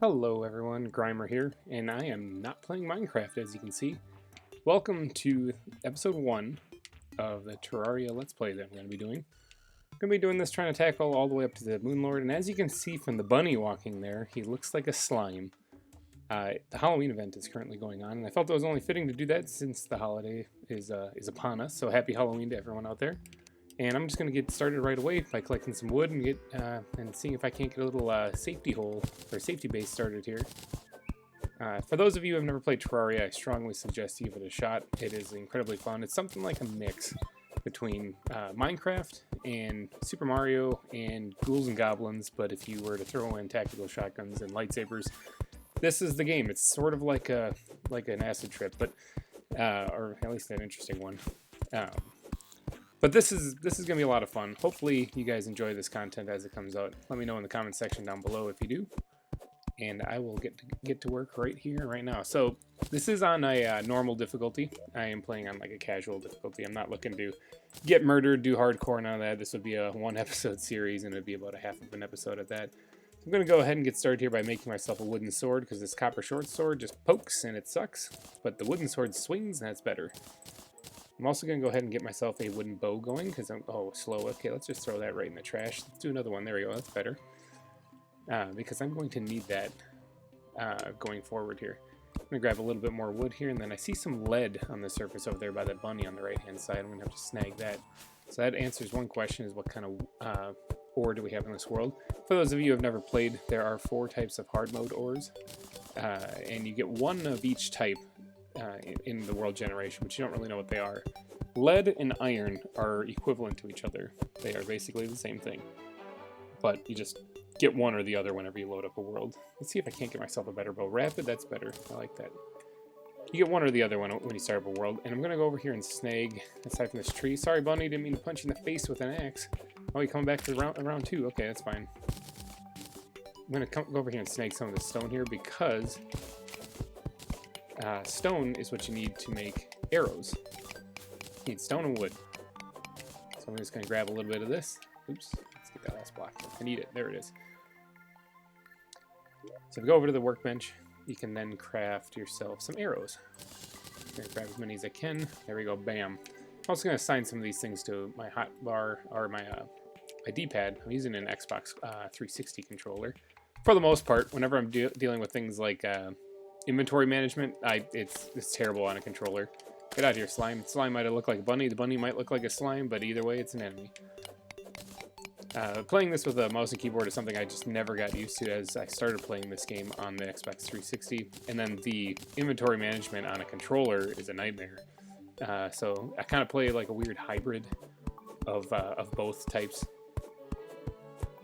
Hello everyone, GReimer here, and I am not playing Minecraft as you can see. Welcome to episode 1 of the Terraria Let's Play that I'm going to be doing. I'm going to be doing this trying to tackle all the way up to the Moon Lord, and as you can see from the bunny walking there, he looks like a slime. The Halloween event is currently going on, and I felt it was only fitting to do that since the holiday is upon us, so happy Halloween to everyone out there. And I'm just going to get started right away by collecting some wood and seeing if I can't get a little safety hole or safety base started here. For those of you who have never played Terraria, I strongly suggest you give it a shot. It is incredibly fun. It's something like a mix between Minecraft and Super Mario and Ghouls and Goblins, but if you were to throw in tactical shotguns and lightsabers, this is the game. It's sort of like an acid trip, but or at least an interesting one. But this is gonna be a lot of fun. Hopefully you guys enjoy this content as it comes out. Let me know in the comment section down below if you do, and I will get to work right here, right now. So this is on a normal difficulty. I am playing on like a casual difficulty. I'm not looking to get murdered, do hardcore, none of that. This would be a 1-episode series, and it'd be about a half of an episode at that. So I'm gonna go ahead and get started here by making myself a wooden sword, because this copper short sword just pokes and it sucks, but the wooden sword swings and that's better. I'm also going to go ahead and get myself a wooden bow going, because I'm, slow. Okay, let's just throw that right in the trash. Let's do another one. There we go. That's better. Because I'm going to need that going forward here. I'm going to grab a little bit more wood here, and then I see some lead on the surface over there by that bunny on the right-hand side. I'm going to have to snag that. So that answers one question, is what kind of ore do we have in this world? For those of you who have never played, there are 4 types of hard mode ores, and you get 1 of each type in the world generation, but you don't really know what they are. Lead and iron are equivalent to each other. They are basically the same thing, but you just get one or the other whenever you load up a world. Let's see if I can't get myself a better bow. Rapid, that's better. I like that. You get one or the other one when you start up a world, and I'm going to go over here and snag aside from this tree. Sorry, bunny, didn't mean to punch you in the face with an axe. Oh, you're coming back to round 2. Okay, that's fine. I'm going to go over here and snag some of the stone here, because stone is what you need to make arrows. You need stone and wood. So I'm just going to grab a little bit of this. Oops, let's get that last block. I need it. There it is. So if you go over to the workbench, you can then craft yourself some arrows. I'm going to grab as many as I can. There we go. Bam. I'm also going to assign some of these things to my hotbar, or my D-pad. I'm using an Xbox 360 controller. For the most part, whenever I'm dealing with things like inventory management, it's terrible on a controller. Get out of here, slime. Slime might look like a bunny. The bunny might look like a slime, but either way, it's an enemy. Playing this with a mouse and keyboard is something I just never got used to as I started playing this game on the Xbox 360, and then the inventory management on a controller is a nightmare. So I kind of play like a weird hybrid of both types,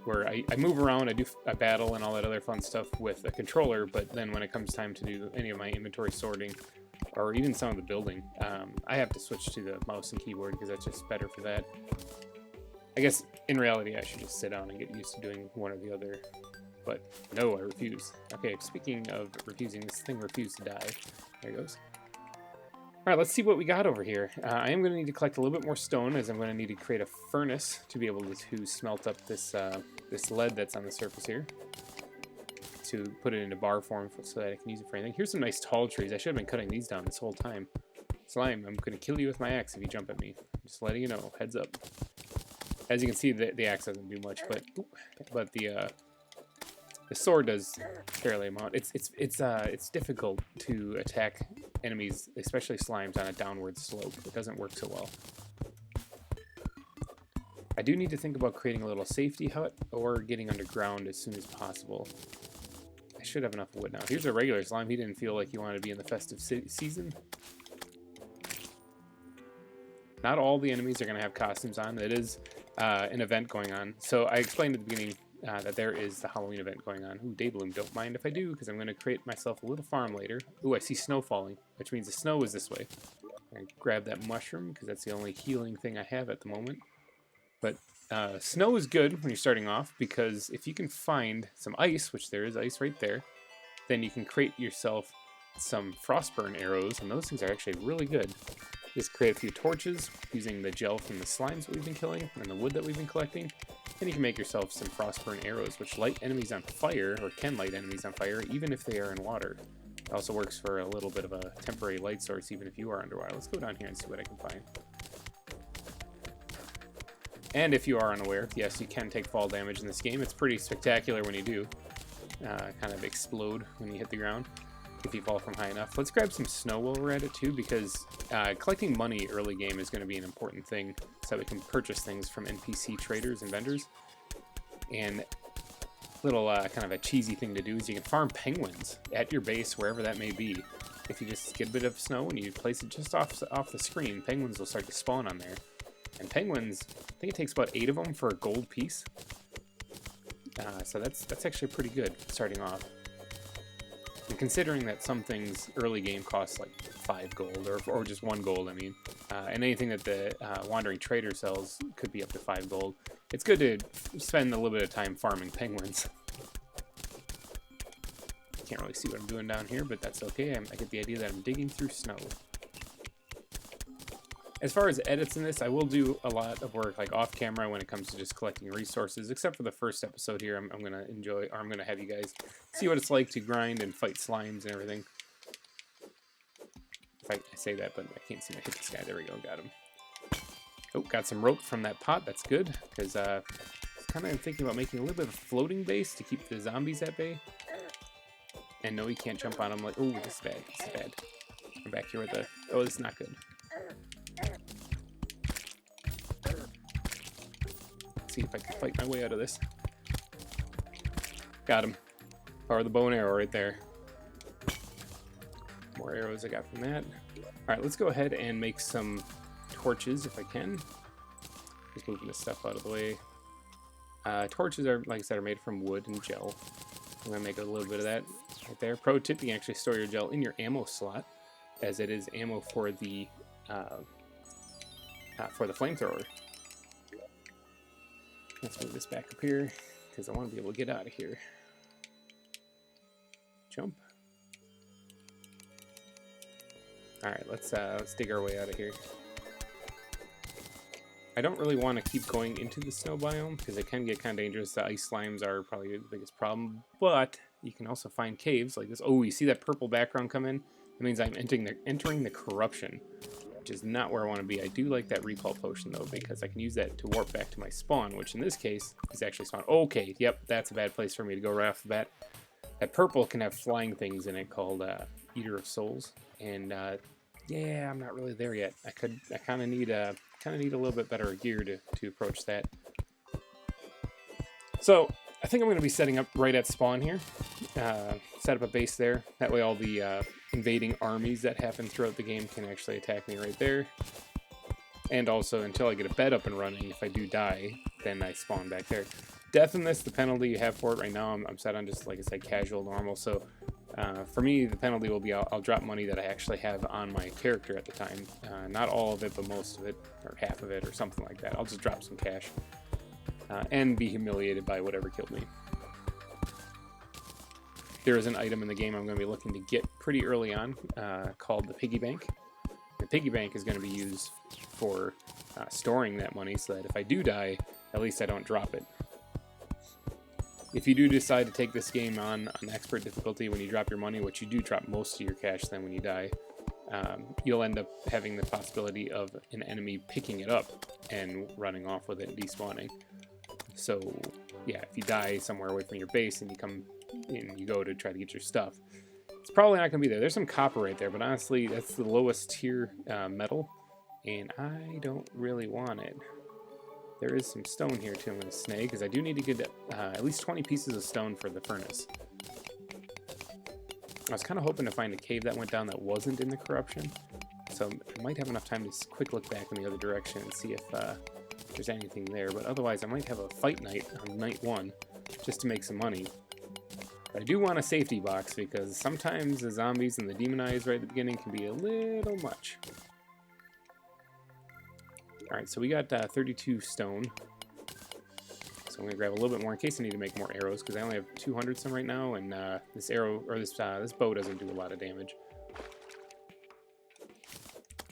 where I move around, I battle and all that other fun stuff with a controller, but then when it comes time to do any of my inventory sorting, or even some of the building, I have to switch to the mouse and keyboard, because that's just better for that. I guess, in reality, I should just sit down and get used to doing one or the other, but no, I refuse. Okay, speaking of refusing, this thing refused to die. There it goes. Alright, let's see what we got over here. I am going to need to collect a little bit more stone, as I'm going to need to create a furnace to be able to smelt up this lead that's on the surface here, to put it into bar form so that I can use it for anything. Here's some nice tall trees. I should have been cutting these down this whole time. Slime, I'm going to kill you with my axe if you jump at me. Just letting you know. Heads up. As you can see, the axe doesn't do much, but the sword does fairly amount. It's difficult to attack enemies, especially slimes, on a downward slope. It doesn't work so well. I do need to think about creating a little safety hut or getting underground as soon as possible. I should have enough wood now. Here's a regular slime. He didn't feel like he wanted to be in the festive season. Not all the enemies are going to have costumes on. It is an event going on. So I explained at the beginning that there is the Halloween event going on. Ooh, Daybloom, don't mind if I do, because I'm going to create myself a little farm later. Ooh, I see snow falling, which means the snow is this way. I'm going to grab that mushroom, because that's the only healing thing I have at the moment. But snow is good when you're starting off, because if you can find some ice, which there is ice right there, then you can create yourself some frostburn arrows, and those things are actually really good. is create a few torches using the gel from the slimes that we've been killing and the wood that we've been collecting. And you can make yourself some frostburn arrows, which light enemies on fire, or can light enemies on fire, even if they are in water. It also works for a little bit of a temporary light source, even if you are underwater. Let's go down here and see what I can find. And if you are unaware, yes, you can take fall damage in this game. It's pretty spectacular when you do. Kind of explode when you hit the ground, if you fall from high enough. Let's grab some snow while we're at it too, because collecting money early game is going to be an important thing, so we can purchase things from NPC traders and vendors. And little kind of a cheesy thing to do is you can farm penguins at your base, wherever that may be. If you just get a bit of snow and you place it just off the screen, penguins will start to spawn on there. And penguins, I think it takes about 8 of them for a gold piece. So that's actually pretty good starting off. And considering that some things early game cost like 5 gold, or just 1 gold, I mean, and anything that the wandering trader sells could be up to 5 gold, it's good to spend a little bit of time farming penguins. Can't really see what I'm doing down here, but that's okay. I get the idea that I'm digging through snow. As far as edits in this, I will do a lot of work like off camera when it comes to just collecting resources, except for the first episode here. I'm going to enjoy, or I'm going to have you guys see what it's like to grind and fight slimes and everything. If I say that, but I can't seem to hit this guy. There we go, got him. Oh, got some rope from that pot. That's good, because I was kind of thinking about making a little bit of a floating base to keep the zombies at bay. And no, you can't jump on them. Like, oh, this is bad. This is bad. I'm back here with the. Oh, this is not good. Let's see if I can fight my way out of this. Got him. Power the bow and arrow right there. More arrows I got from that. All right, let's go ahead and make some torches if I can. Just moving this stuff out of the way. Torches are, like I said, are made from wood and gel. I'm gonna make a little bit of that right there. Pro tip: you can actually store your gel in your ammo slot, as it is ammo for the flamethrower. Let's move this back up here because I want to be able to get out of here. Jump. All right, let's dig our way out of here. I don't really want to keep going into the snow biome because it can get kind of dangerous. The ice slimes are probably the biggest problem, but you can also find caves like this. Oh, you see that purple background come in? That means I'm entering the corruption, which is not where I want to be. I do like that recall potion though, because I can use that to warp back to my spawn, which in this case is actually spawn. Okay, yep, that's a bad place for me to go right off the bat. That purple can have flying things in it called Eater of Souls, and yeah, I'm not really there yet. I kind of need a little bit better gear to approach that. So I think I'm going to be setting up right at spawn here. Set up a base there. That way all the invading armies that happen throughout the game can actually attack me right there. And also, until I get a bed up and running, if I do die, then I spawn back there. Death in this, the penalty you have for it right now, I'm set on just, like I said, casual, normal. So for me, the penalty will be I'll drop money that I actually have on my character at the time. Not all of it, but most of it, or half of it, or something like that. I'll just drop some cash and be humiliated by whatever killed me. There is an item in the game I'm going to be looking to get pretty early on called the piggy bank. The piggy bank is going to be used for storing that money so that if I do die, at least I don't drop it. If you do decide to take this game on expert difficulty when you drop your money, which you do drop most of your cash then when you die, you'll end up having the possibility of an enemy picking it up and running off with it and despawning. So yeah, if you die somewhere away from your base and you come and you go to try to get your stuff, it's probably not going to be there. There's some copper right there, but honestly, that's the lowest tier metal, and I don't really want it. There is some stone here too I'm going to snag, because I do need to get at least 20 pieces of stone for the furnace. I was kind of hoping to find a cave that went down that wasn't in the corruption, so I might have enough time to quick look back in the other direction and see if there's anything there, but otherwise I might have a fight night on night 1 just to make some money. But I do want a safety box, because sometimes the zombies and the demon eyes right at the beginning can be a little much. Alright, so we got 32 stone. So I'm going to grab a little bit more in case I need to make more arrows, because I only have 200 some right now, and this arrow, or this bow doesn't do a lot of damage.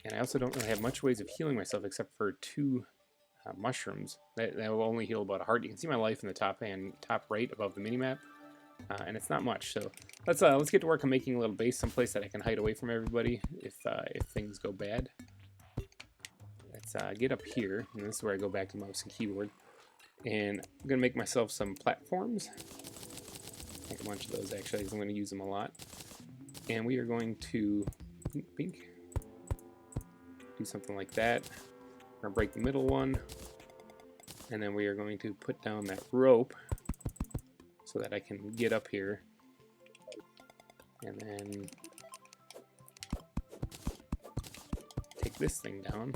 And I also don't really have much ways of healing myself except for 2 mushrooms. That will only heal about a heart. You can see my life in the top right above the minimap. And it's not much, so let's get to work on making a little base, someplace that I can hide away from everybody if things go bad. Let's get up here, and this is where I go back to mouse and keyboard. And I'm gonna make myself some platforms. Make a bunch of those actually, because I'm gonna use them a lot. And we are going to do something like that. We're gonna break the middle one, and then we are going to put down that rope so that I can get up here, and then take this thing down.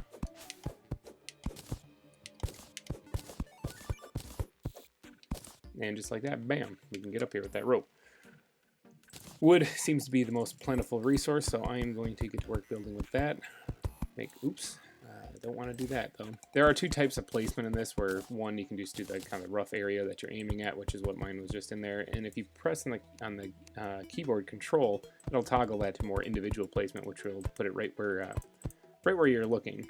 And just like that, bam, we can get up here with that rope. Wood seems to be the most plentiful resource, so I am going to get to work building with that. Oops. I don't want to do that though. There are 2 types of placement in this, where one you can just do the kind of rough area that you're aiming at, which is what mine was just in there. And if you press on the keyboard control, it'll toggle that to more individual placement, which will put it right where you're looking.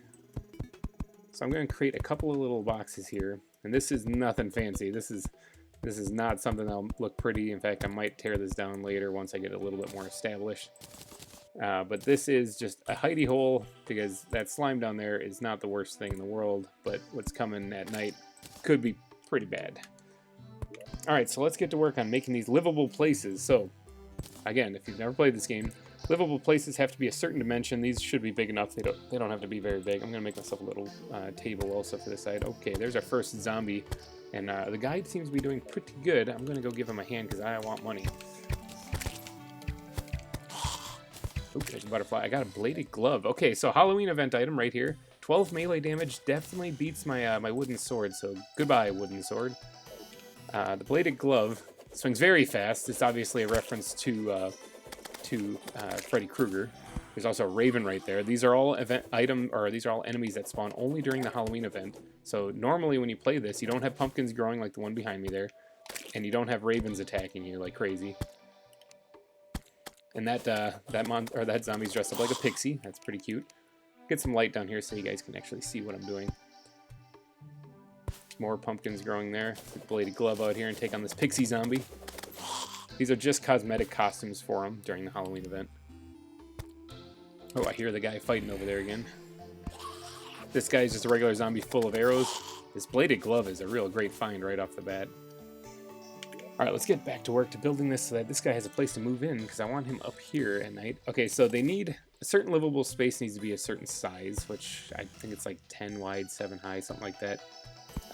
So I'm going to create a couple of little boxes here, and this is nothing fancy. This is not something that'll look pretty. In fact, I might tear this down later once I get a little bit more established. But this is just a hidey hole, because that slime down there is not the worst thing in the world, but what's coming at night could be pretty bad. Alright, so let's get to work on making these livable places. So, again, if you've never played this game, livable places have to be a certain dimension. These should be big enough. They don't have to be very big. I'm going to make myself a little table also for this side. Okay, there's our first zombie, and the guide seems to be doing pretty good. I'm going to go give him a hand because I want money. Oh, there's a butterfly. I got a bladed glove. Okay, so Halloween event item right here. 12 melee damage definitely beats my my wooden sword, so goodbye, wooden sword. The bladed glove swings very fast. It's obviously a reference to Freddy Krueger. There's also a raven right there. These are all these are all enemies that spawn only during the Halloween event. So normally when you play this, you don't have pumpkins growing like the one behind me there, and you don't have ravens attacking you like crazy. And that zombie's dressed up like a pixie. That's pretty cute. Get some light down here so you guys can actually see what I'm doing. More pumpkins growing there. Put the bladed glove out here and take on this pixie zombie. These are just cosmetic costumes for him during the Halloween event. Oh, I hear the guy fighting over there again. This guy's just a regular zombie full of arrows. This bladed glove is a real great find right off the bat. Alright, let's get back to work to building this so that this guy has a place to move in, because I want him up here at night. Okay, so they need a certain livable space, needs to be a certain size, which I think it's like 10 wide, 7 high, something like that.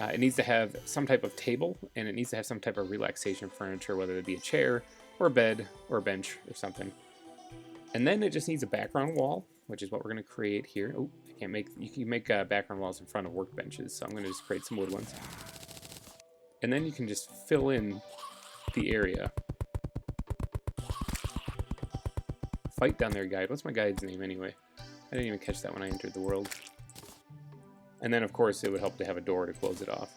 It needs to have some type of table, and it needs to have some type of relaxation furniture, whether it be a chair, or a bed, or a bench, or something. And then it just needs a background wall, which is what we're going to create here. Oh, I can't make, you can make background walls in front of workbenches, so I'm going to just create some wood ones. And then you can just fill in the area. Fight down there, guide. What's my guide's name anyway? I didn't even catch that when I entered the world. And then of course it would help to have a door to close it off.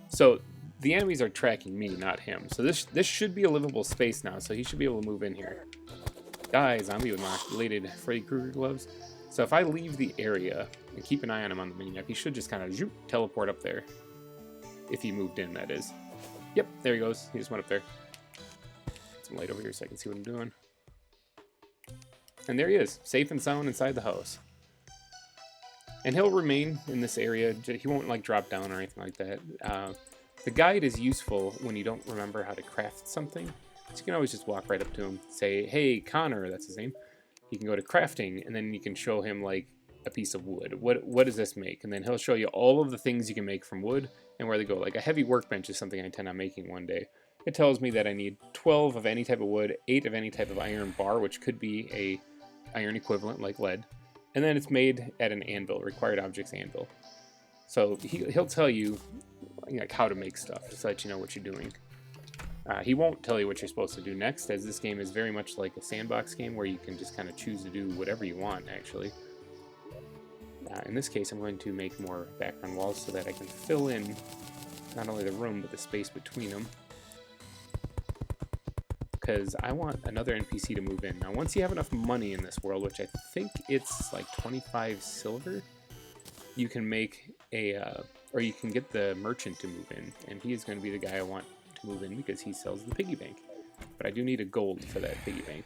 So the enemies are tracking me, not him. So this should be a livable space now, so he should be able to move in here. Die, zombie with my bladed Freddy Krueger gloves. So if I leave the area and keep an eye on him on the minimap, he should just kind of teleport up there. If he moved in, that is. Yep, there he goes. He just went up there. Get some light over here so I can see what I'm doing. And there he is, safe and sound inside the house. And he'll remain in this area. He won't like drop down or anything like that. The guide is useful when you don't remember how to craft something. So you can always just walk right up to him, say, hey, Connor, that's his name. You can go to crafting, and then you can show him like a piece of wood. What does this make? And then he'll show you all of the things you can make from wood and where they go. Like a heavy workbench is something I intend on making one day. It tells me that I need 12 of any type of wood, 8 of any type of iron bar, which could be a iron equivalent like lead. And then it's made at an anvil, required objects anvil. So he'll tell you like how to make stuff so that you know what you're doing. He won't tell you what you're supposed to do next, as this game is very much like a sandbox game where you can just kind of choose to do whatever you want, actually. In this case, I'm going to make more background walls so that I can fill in not only the room, but the space between them. because I want another NPC to move in. Now, once you have enough money in this world, which I think it's like 25 silver, you can make a, or you can get the merchant to move in, and he is going to be the guy I want to move in because he sells the piggy bank. But I do need a gold for that piggy bank.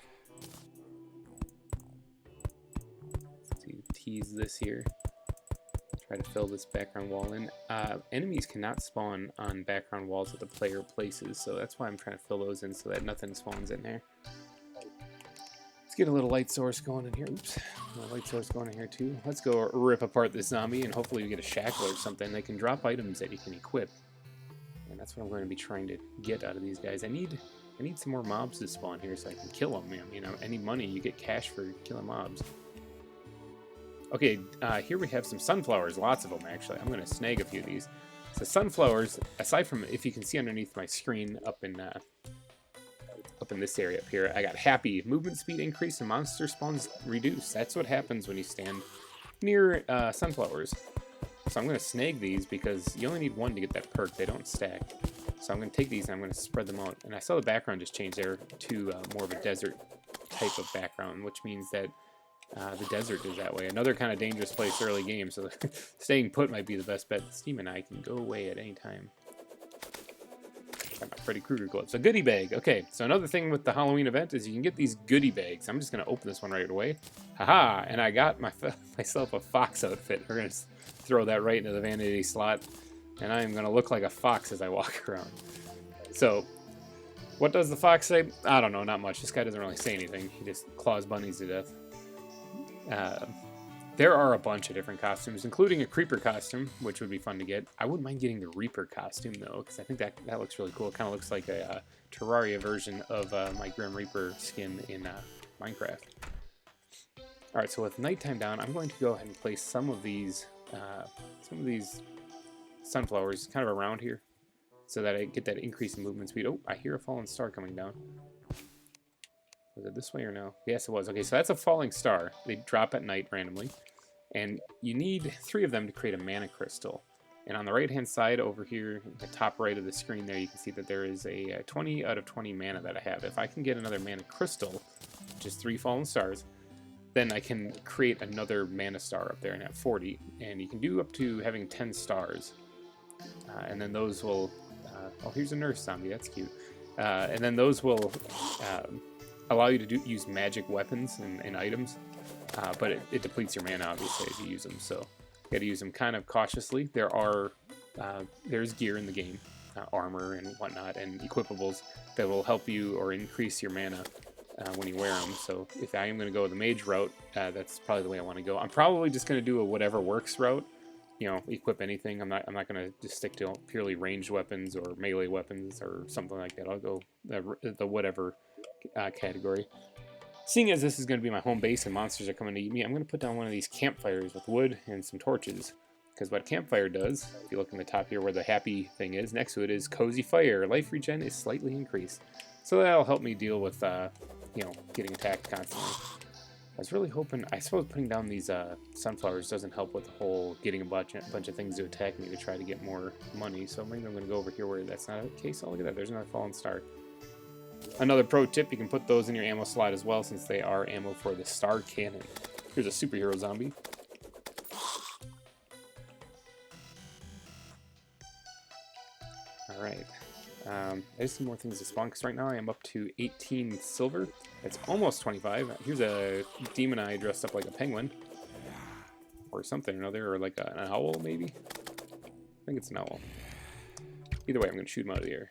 Let's see, tease this here. Try to fill this background wall in. Enemies cannot spawn on background walls that the player places, so that's why I'm trying to fill those in so that nothing spawns in there. Let's get a little light source going in here. Oops. A little light source going in here too. Let's go rip apart this zombie and hopefully we get a shackle or something. They can drop items that you can equip. And that's what I'm going to be trying to get out of these guys. I need some more mobs to spawn here so I can kill them. You know, any money you get cash for killing mobs. Okay, here we have some sunflowers, lots of them actually. I'm going to snag a few of these. So sunflowers, aside from, if you can see underneath my screen up in this area up here, I got happy, movement speed increase and monster spawns reduce. That's what happens when you stand near sunflowers. So I'm going to snag these because you only need one to get that perk. They don't stack. So I'm going to take these and I'm going to spread them out. And I saw the background just change there to more of a desert type of background, which means that the desert is that way. Another kind of dangerous place early game, so staying put might be the best bet. Steam and I can go away at any time. Got my Freddy Krueger gloves. A goodie bag. Okay, so another thing with the Halloween event is you can get these goodie bags. I'm just going to open this one right away. Haha, and I got myself a fox outfit. We're going to throw that right into the vanity slot, and I am going to look like a fox as I walk around. So, what does the fox say? I don't know, not much. This guy doesn't really say anything. He just claws bunnies to death. There are a bunch of different costumes, including a creeper costume, which would be fun to get. I wouldn't mind getting the Reaper costume, though, because I think that looks really cool. It kind of looks like a Terraria version of my Grim Reaper skin in Minecraft. Alright, so with nighttime down, I'm going to go ahead and place some of these sunflowers kind of around here, so that I get that increase in movement speed. Oh, I hear a fallen star coming down. Was it this way or no? Yes, it was. Okay, so that's a falling star. They drop at night randomly. And you need 3 of them to create a mana crystal. And on the right-hand side over here, the top right of the screen there, you can see that there is a 20 out of 20 mana that I have. If I can get another mana crystal, which is 3 fallen stars, then I can create another mana star up there and have 40. And you can do up to having 10 stars. And then those will... oh, here's a nurse zombie. That's cute. And then those will... allow you to use magic weapons and items, but it depletes your mana obviously as you use them, so you got to use them kind of cautiously. There's gear in the game, armor and whatnot, and equipables that will help you or increase your mana when you wear them. So if I am going to go the mage route, that's probably the way I want to go. I'm probably just going to do a whatever works route. You know, equip anything. I'm not going to just stick to purely ranged weapons or melee weapons or something like that. I'll go the whatever category. Seeing as this is going to be my home base and monsters are coming to eat me, I'm going to put down one of these campfires with wood and some torches. Because what a campfire does, if you look in the top here where the happy thing is, next to it is cozy fire. Life regen is slightly increased. So that'll help me deal with, you know, getting attacked constantly. I was really hoping, I suppose putting down these sunflowers doesn't help with the whole getting a bunch of things to attack me to try to get more money. So maybe I'm going to go over here where that's not the case. Oh, look at that. There's another fallen star. Another pro tip, you can put those in your ammo slot as well, since they are ammo for the star cannon. Here's a superhero zombie. Alright. There's some more things to spawn, because right now I am up to 18 silver. It's almost 25. Here's a demon eye dressed up like a penguin. Or something or another, or like an owl, maybe? I think it's an owl. Either way, I'm going to shoot him out of the air.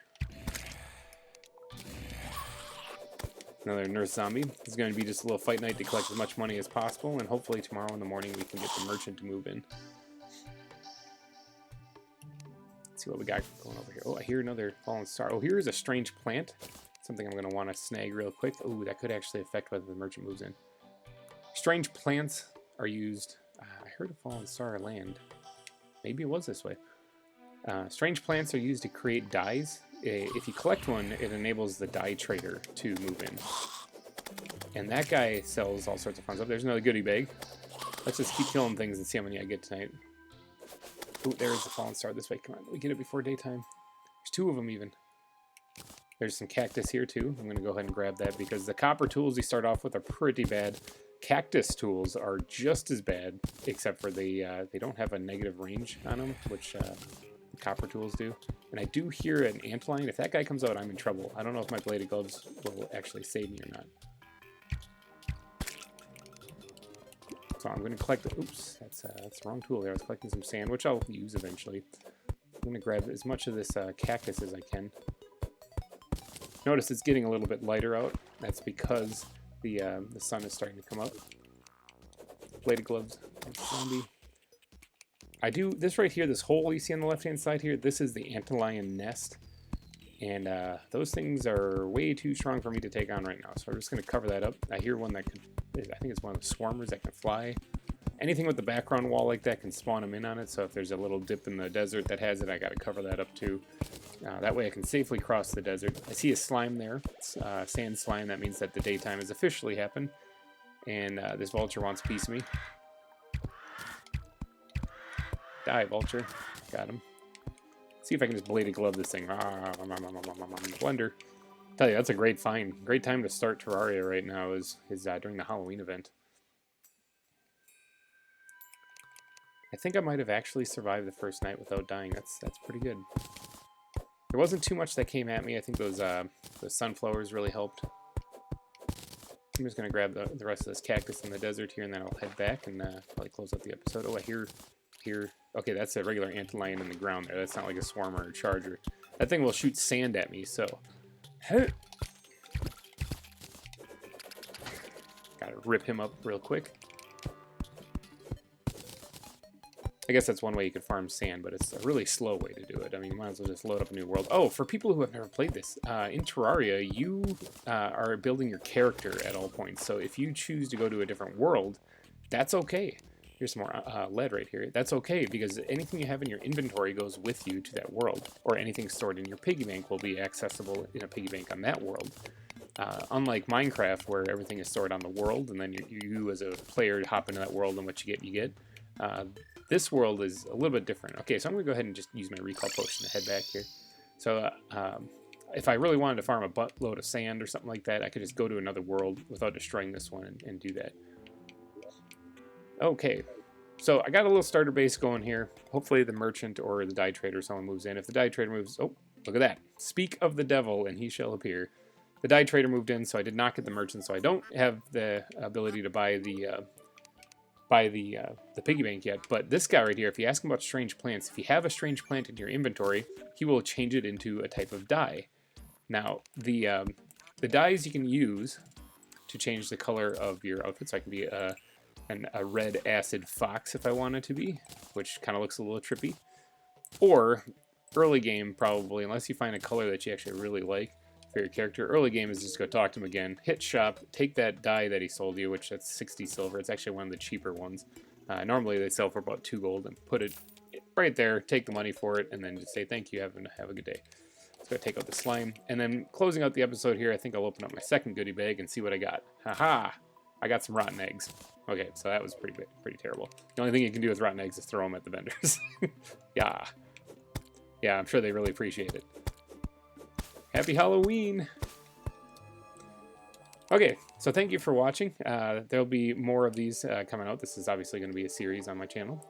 Another nurse zombie. This is going to be just a little fight night to collect as much money as possible, and hopefully tomorrow in the morning we can get the merchant to move in. Let's see what we got going over here. Oh, I hear another fallen star. Oh, here's a strange plant. Something I'm going to want to snag real quick. Oh, that could actually affect whether the merchant moves in. Strange plants are used... I heard a fallen star land. Maybe it was this way. Strange plants are used to create dyes. If you collect one, it enables the dye trader to move in. And that guy sells all sorts of fun stuff. There's another goodie bag. Let's just keep killing things and see how many I get tonight. Oh, there is the fallen star this way. Come on, let me get it before daytime. There's 2 of them even. There's some cactus here too. I'm going to go ahead and grab that because the copper tools you start off with are pretty bad. Cactus tools are just as bad, except for they don't have a negative range on them, which the copper tools do. And I do hear an antlion. If that guy comes out, I'm in trouble. I don't know if my bladed gloves will actually save me or not. So I'm going to collect the... Oops, that's the wrong tool there. I was collecting some sand, which I'll use eventually. I'm going to grab as much of this cactus as I can. Notice it's getting a little bit lighter out. That's because the sun is starting to come up. Bladed gloves. Zombie. I do this right here. This hole you see on the left-hand side here. This is the antlion nest, and those things are way too strong for me to take on right now. So I'm just going to cover that up. I hear one that could. I think it's one of the swarmers that can fly. Anything with the background wall like that can spawn them in on it. So if there's a little dip in the desert that has it, I got to cover that up too. That way I can safely cross the desert. I see a slime there. It's sand slime. That means that the daytime has officially happened. And this vulture wants a piece of me. Die, vulture. Got him. See if I can just bladed glove this thing. Blender. Tell you, that's a great find. Great time to start Terraria right now is during the Halloween event. I think I might have actually survived the first night without dying. That's pretty good. There wasn't too much that came at me. I think those sunflowers really helped. I'm just gonna grab the rest of this cactus in the desert here, and then I'll head back and probably close up the episode. Oh, I hear. Okay, that's a regular antlion in the ground there. That's not like a swarmer or a charger. That thing will shoot sand at me. So, gotta rip him up real quick. I guess that's one way you could farm sand, but it's a really slow way to do it. I mean, you might as well just load up a new world. Oh, for people who have never played this, in Terraria, you are building your character at all points. So if you choose to go to a different world, that's okay. Here's some more lead right here. That's okay, because anything you have in your inventory goes with you to that world, or anything stored in your piggy bank will be accessible in a piggy bank on that world. Unlike Minecraft, where everything is stored on the world, and then you as a player hop into that world, and what you get, you get. This world is a little bit different. Okay, so I'm going to go ahead and just use my recall potion to head back here. So if I really wanted to farm a buttload of sand or something like that, I could just go to another world without destroying this one and do that. Okay, so I got a little starter base going here. Hopefully the merchant or the dye trader, someone moves in. If the dye trader moves... Oh, look at that. Speak of the devil and he shall appear. The dye trader moved in, so I did not get the merchant, so I don't have the ability to buy the piggy bank yet. But this guy right here, if you ask him about strange plants, if you have a strange plant in your inventory, he will change it into a type of dye. Now, the dyes you can use to change the color of your outfit, so I can be a red acid fox if I wanted to be, which kind of looks a little trippy. Or early game, probably, unless you find a color that you actually really like for your character. Early game is just go talk to him again, hit shop, take that dye that he sold you, which that's 60 silver. It's actually one of the cheaper ones. Normally they sell for about 2 gold, and put it right there, take the money for it, and then just say thank you, have a good day. Let's go take out the slime. And then closing out the episode here, I think I'll open up my second goodie bag and see what I got. Haha! I got some rotten eggs. Okay, so that was pretty terrible. The only thing you can do with rotten eggs is throw them at the vendors. Yeah, I'm sure they really appreciate it. Happy Halloween! Okay, so thank you for watching. There'll be more of these coming out. This is obviously going to be a series on my channel.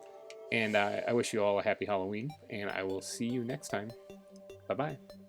And I wish you all a happy Halloween, and I will see you next time. Bye-bye.